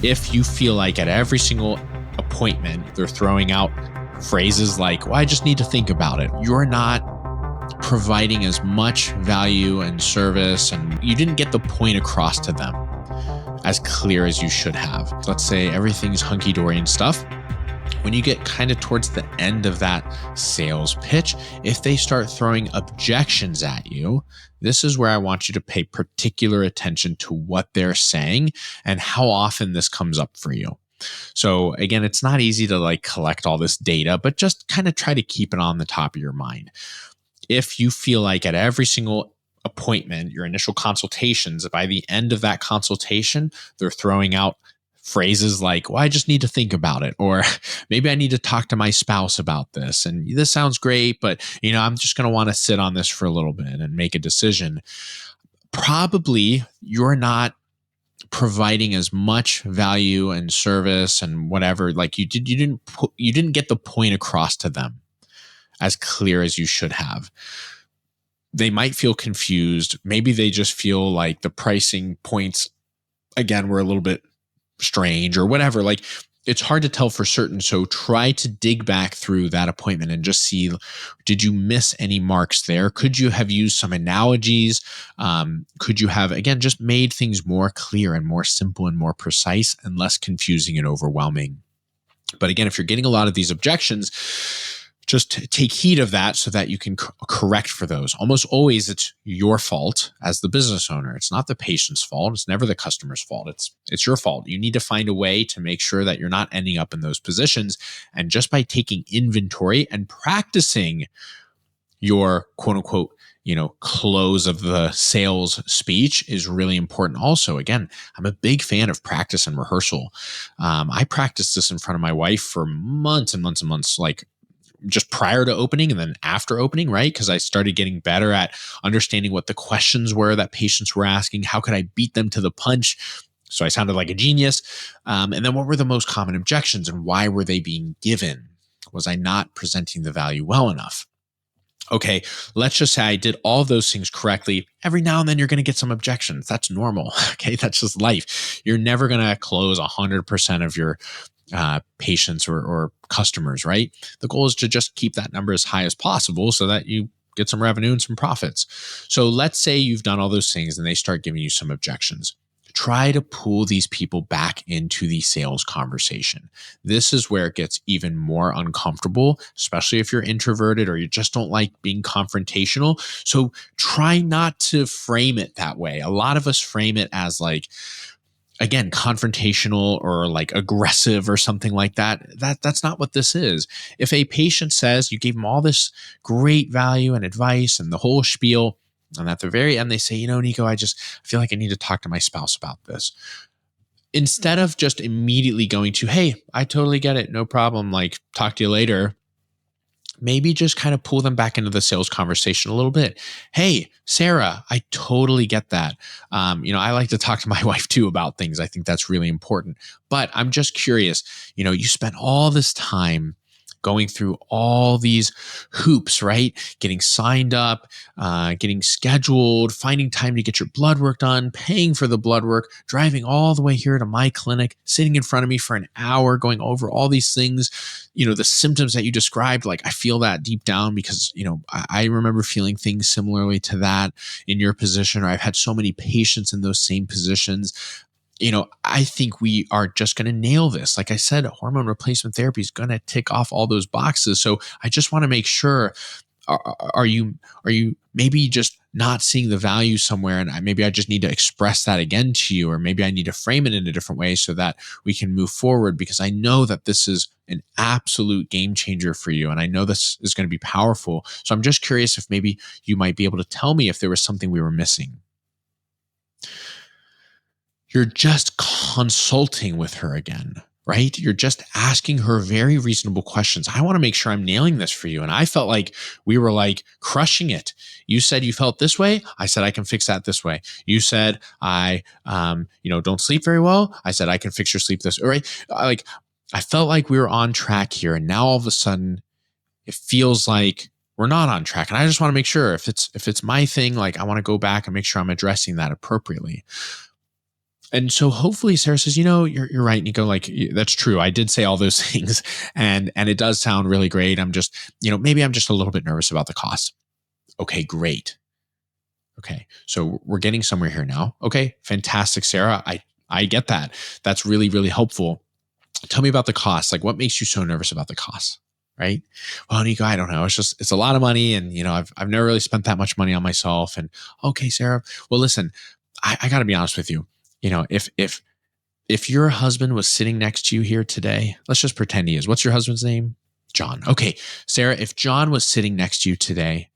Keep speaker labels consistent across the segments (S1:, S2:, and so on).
S1: If you feel like at every single appointment, they're throwing out phrases like, well, I just need to think about it, you're not providing as much value and service, and you didn't get the point across to them as clear as you should have. Let's say everything's hunky-dory and stuff. When you get kind of towards the end of that sales pitch, if they start throwing objections at you, this is where I want you to pay particular attention to what they're saying and how often this comes up for you. So again, it's not easy to like collect all this data, but just kind of try to keep it on the top of your mind. If you feel like at every single appointment, your initial consultations, by the end of that consultation, they're throwing out phrases like, well, I just need to think about it, or maybe I need to talk to my spouse about this. And this sounds great, but I'm just going to want to sit on this for a little bit and make a decision. Probably you're not providing as much value and service and whatever, like you didn't get the point across to them as clear as you should have. They might feel confused. Maybe they just feel like the pricing points, again, were a little bit strange or whatever. Like, it's hard to tell for certain. So try to dig back through that appointment and just see, did you miss any marks there? Could you have used some analogies? Could you have, again, just made things more clear and more simple and more precise and less confusing and overwhelming? But again, if you're getting a lot of these objections, just take heed of that so that you can correct for those. Almost always it's your fault as the business owner. It's not the patient's fault. It's never the customer's fault. It's your fault. You need to find a way to make sure that you're not ending up in those positions. And just by taking inventory and practicing your quote unquote, close of the sales speech is really important. Also, again, I'm a big fan of practice and rehearsal. I practiced this in front of my wife for months and months and months, like just prior to opening and then after opening, right? Because I started getting better at understanding what the questions were that patients were asking. How could I beat them to the punch? So I sounded like a genius. And then what were the most common objections and why were they being given? Was I not presenting the value well enough? Okay, let's just say I did all those things correctly. Every now and then you're going to get some objections. That's normal. Okay, that's just life. You're never going to close 100% of your patients or customers, right? The goal is to just keep that number as high as possible so that you get some revenue and some profits. So let's say you've done all those things and they start giving you some objections. Try to pull these people back into the sales conversation. This is where it gets even more uncomfortable, especially if you're introverted or you just don't like being confrontational. So try not to frame it that way. A lot of us frame it as like, again, confrontational or like aggressive or something like that. That's not what this is. If a patient says you gave them all this great value and advice and the whole spiel, and at the very end they say, Nico, I feel like I need to talk to my spouse about this. Instead of just immediately going to, hey, I totally get it, no problem, like talk to you later, maybe just kind of pull them back into the sales conversation a little bit. Hey, Sarah, I totally get that. I like to talk to my wife too about things. I think that's really important. But I'm just curious, you spent all this time going through all these hoops, right? Getting signed up, getting scheduled, finding time to get your blood work done, paying for the blood work, driving all the way here to my clinic, sitting in front of me for an hour, going over all these things, the symptoms that you described. Like, I feel that deep down because, I remember feeling things similarly to that in your position, or I've had so many patients in those same positions. I think we are just going to nail this. Like I said, hormone replacement therapy is going to tick off all those boxes. So I just want to make sure, are you maybe just not seeing the value somewhere, and maybe I just need to express that again to you, or maybe I need to frame it in a different way so that we can move forward, because I know that this is an absolute game changer for you. And I know this is going to be powerful. So I'm just curious if maybe you might be able to tell me if there was something we were missing. You're just consulting with her again, right? You're just asking her very reasonable questions. I want to make sure I'm nailing this for you. And I felt like we were like crushing it. You said you felt this way. I said, I can fix that this way. You said, I don't sleep very well. I said, I can fix your sleep this way. Right? I felt like we were on track here. And now all of a sudden it feels like we're not on track. And I just want to make sure if it's my thing, like I want to go back and make sure I'm addressing that appropriately. And so hopefully Sarah says, you're right, Nico. Like, that's true. I did say all those things, and it does sound really great. I'm just, maybe I'm just a little bit nervous about the cost. Okay, great. Okay, so we're getting somewhere here now. Okay, fantastic, Sarah. I get that. That's really, really helpful. Tell me about the cost. Like, what makes you so nervous about the cost? Right? Well, Nico, I don't know. It's a lot of money, and I've never really spent that much money on myself. And okay, Sarah. Well, listen, I got to be honest with you. If your husband was sitting next to you here today, let's just pretend he is. What's your husband's name? John. Okay, Sarah, if John was sitting next to you today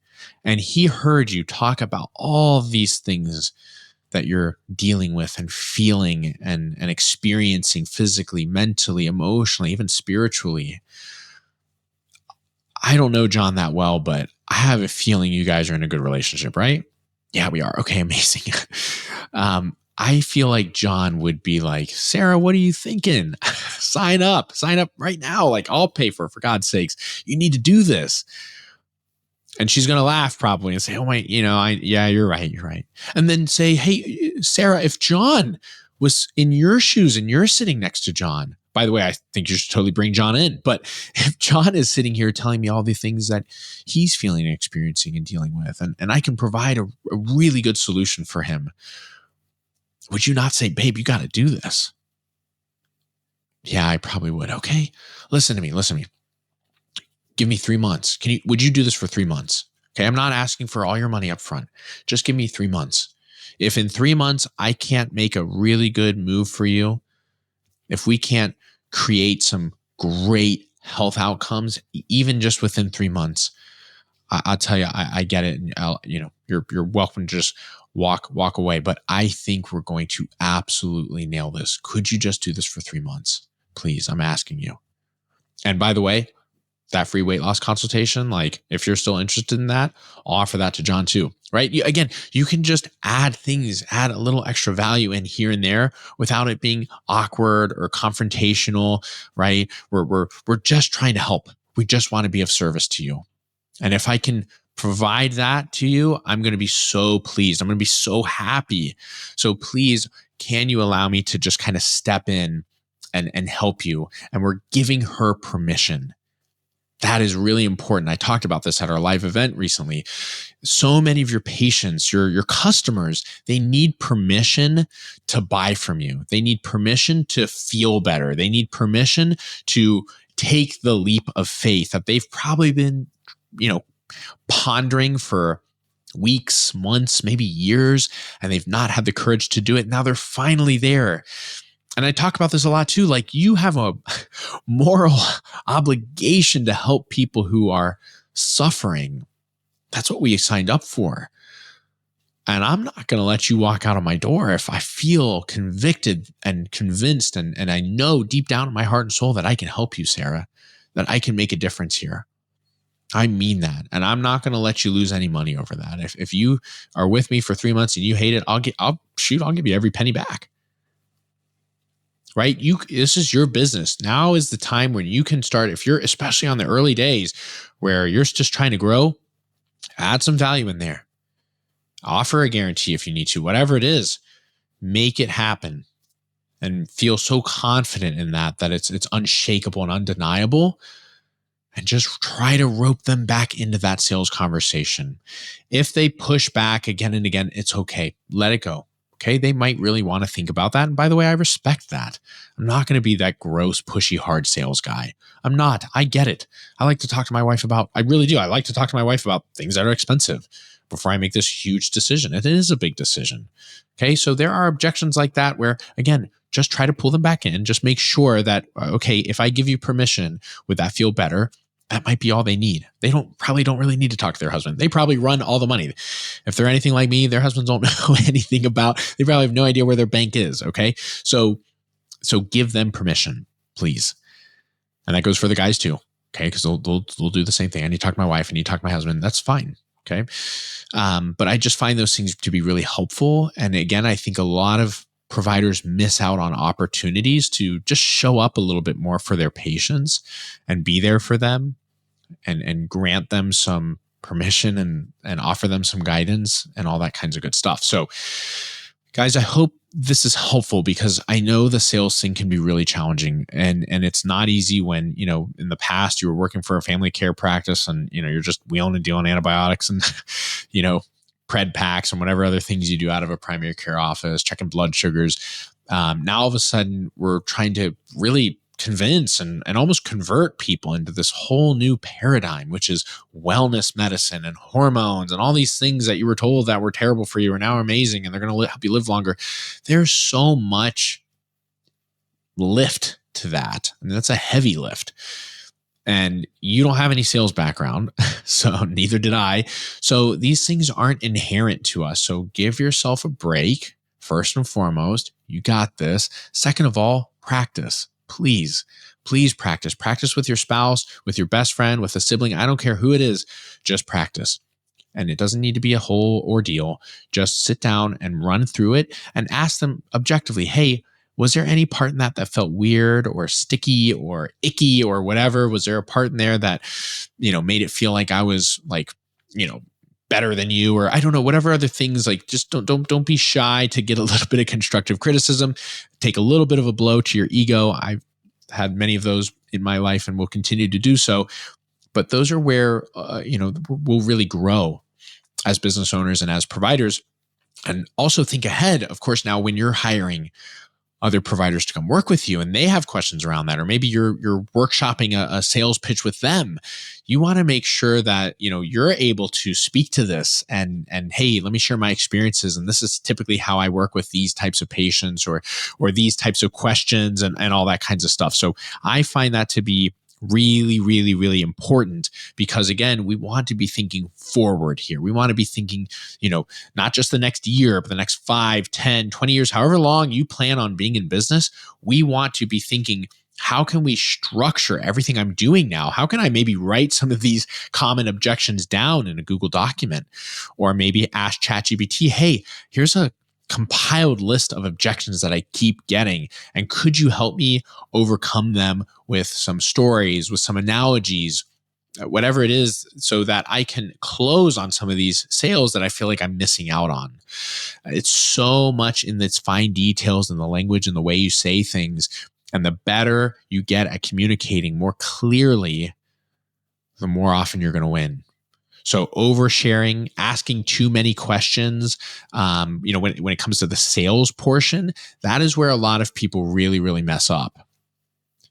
S1: and he heard you talk about all these things that you're dealing with and feeling and experiencing physically, mentally, emotionally, even spiritually, I don't know John that well, but I have a feeling you guys are in a good relationship, right? Yeah, we are. Okay, amazing. I feel like John would be like, Sarah, what are you thinking? Sign up right now. Like, I'll pay for God's sakes. You need to do this. And she's going to laugh probably and say, oh, wait, yeah, you're right. And then say, hey, Sarah, if John was in your shoes and you're sitting next to John, by the way, I think you should totally bring John in. But if John is sitting here telling me all the things that he's feeling and experiencing and dealing with, and I can provide a really good solution for him, would you not say, babe, you got to do this? Yeah, I probably would. Okay. Listen to me. Give me 3 months. Would you do this for 3 months? Okay. I'm not asking for all your money up front. Just give me 3 months. If in 3 months, I can't make a really good move for you, if we can't create some great health outcomes, even just within 3 months, I'll tell you, I get it. And you're welcome to just walk away. But I think we're going to absolutely nail this. Could you just do this for 3 months? Please, I'm asking you. And by the way, that free weight loss consultation, like if you're still interested in that, I'll offer that to John too, right? You can just add a little extra value in here and there without it being awkward or confrontational, right? We're just trying to help. We just want to be of service to you. And if I can provide that to you, I'm going to be so pleased. I'm going to be so happy. So please, can you allow me to just kind of step in and help you? And we're giving her permission. That is really important. I talked about this at our live event recently. So many of your patients, your customers, they need permission to buy from you. They need permission to feel better. They need permission to take the leap of faith that they've probably been, pondering for weeks, months, maybe years, and they've not had the courage to do it. Now they're finally there. And I talk about this a lot too. Like, you have a moral obligation to help people who are suffering. That's what we signed up for. And I'm not going to let you walk out of my door if I feel convicted and convinced and I know deep down in my heart and soul that I can help you, Sarah, that I can make a difference here. I mean that. And I'm not going to let you lose any money over that. If you are with me for 3 months and you hate it, I'll give you every penny back. Right? This is your business. Now is the time when you can start, if you're especially on the early days where you're just trying to grow, add some value in there. Offer a guarantee if you need to, whatever it is, make it happen and feel so confident in that it's unshakable and undeniable. And just try to rope them back into that sales conversation. If they push back again and again, it's okay. Let it go. Okay. They might really want to think about that. And by the way, I respect that. I'm not going to be that gross, pushy, hard sales guy. I'm not. I get it. I like to talk to my wife I really do. I like to talk to my wife about things that are expensive before I make this huge decision. It is a big decision. Okay. So there are objections like that where, again, just try to pull them back in. Just make sure that, okay, if I give you permission, would that feel better? That might be all they need. They probably don't really need to talk to their husband. They probably run all the money. If they're anything like me, their husbands don't know anything about, they probably have no idea where their bank is. Okay. So give them permission, please. And that goes for the guys too. Okay. Cause they'll do the same thing. I need to talk to my wife. I need to talk to my husband. That's fine. Okay. But I just find those things to be really helpful. And again, I think a lot of providers miss out on opportunities to just show up a little bit more for their patients and be there for them and grant them some permission and offer them some guidance and all that kinds of good stuff. So Guys, I hope this is helpful because I know the sales thing can be really challenging, and it's not easy when, in the past you were working for a family care practice and, you're just wheeling and dealing antibiotics and, pred packs and whatever other things you do out of a primary care office, checking blood sugars. Now all of a sudden we're trying to really convince and almost convert people into this whole new paradigm, which is wellness medicine and hormones and all these things that you were told that were terrible for you are now amazing and they're going to help you live longer. There's so much lift to that. I mean, that's a heavy lift. And you don't have any sales background, so neither did I. So these things aren't inherent to us. So give yourself a break. First and foremost, you got this. Second of all, practice. Please practice. Practice with your spouse, with your best friend, with a sibling. I don't care who it is. Just practice. And it doesn't need to be a whole ordeal. Just sit down and run through it and ask them objectively, hey, was there any part in that felt weird or sticky or icky or whatever? Was there a part in there that, made it feel like I was like, better than you, or I don't know, whatever other things, like just don't be shy to get a little bit of constructive criticism, take a little bit of a blow to your ego. I've had many of those in my life and will continue to do so. But those are where, we'll really grow as business owners and as providers. And also think ahead, of course, now when you're hiring other providers to come work with you and they have questions around that, or maybe you're workshopping a sales pitch with them, you want to make sure that, you're able to speak to this and hey, let me share my experiences. And this is typically how I work with these types of patients or these types of questions and all that kinds of stuff. So I find that to be really, really, really important because, again, we want to be thinking forward here. We want to be thinking, not just the next year, but the next 5, 10, 20 years, however long you plan on being in business. We want to be thinking, how can we structure everything I'm doing now? How can I maybe write some of these common objections down in a Google document, or maybe ask ChatGPT, hey, here's a compiled list of objections that I keep getting. And could you help me overcome them with some stories, with some analogies, whatever it is, so that I can close on some of these sales that I feel like I'm missing out on. It's so much in its fine details and the language and the way you say things. And the better you get at communicating more clearly, the more often you're going to win. So oversharing, asking too many questions, when it comes to the sales portion, that is where a lot of people really, really mess up.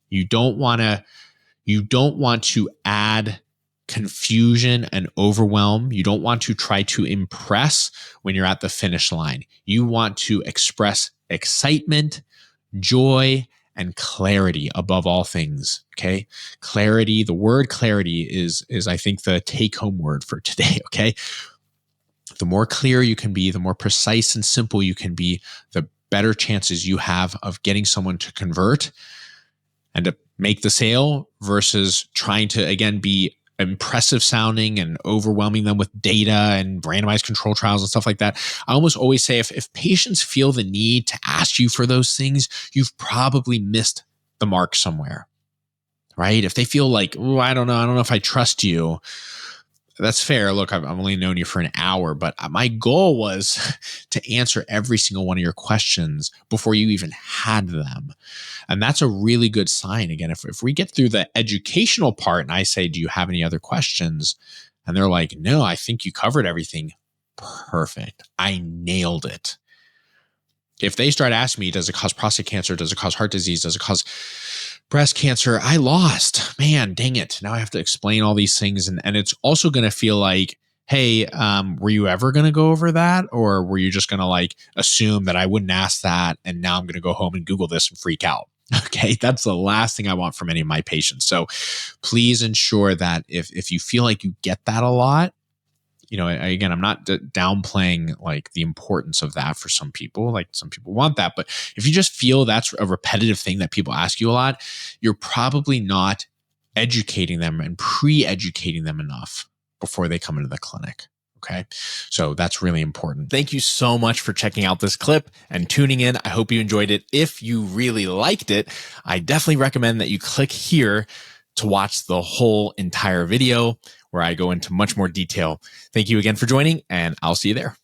S1: You don't want to add confusion and overwhelm. You don't want to try to impress when you're at the finish line. You want to express excitement, joy, and clarity above all things. Okay. Clarity, the word clarity is I think the take home word for today. Okay. The more clear you can be, the more precise and simple you can be, the better chances you have of getting someone to convert and to make the sale versus trying to, again, be impressive sounding and overwhelming them with data and randomized control trials and stuff like that. I almost always say if patients feel the need to ask you for those things, you've probably missed the mark somewhere, right? If they feel like, oh, I don't know if I trust you, that's fair. Look, I've only known you for an hour, but my goal was to answer every single one of your questions before you even had them. And that's a really good sign. Again, if we get through the educational part and I say, do you have any other questions? And they're like, no, I think you covered everything. Perfect. I nailed it. If they start asking me, does it cause prostate cancer? Does it cause heart disease? Does it cause breast cancer? I lost. Man, dang it. Now I have to explain all these things. And it's also going to feel like, hey, were you ever going to go over that? Or were you just going to assume that I wouldn't ask that? And now I'm going to go home and Google this and freak out. Okay. That's the last thing I want from any of my patients. So please ensure that if you feel like you get that a lot, again, I'm not downplaying the importance of that for some people. Some people want that, but if you just feel that's a repetitive thing that people ask you a lot, you're probably not educating them and pre-educating them enough before they come into the clinic. Okay. So that's really important. Thank you so much for checking out this clip and tuning in. I hope you enjoyed it. If you really liked it, I definitely recommend that you click here to watch the whole entire video where I go into much more detail. Thank you again for joining, and I'll see you there.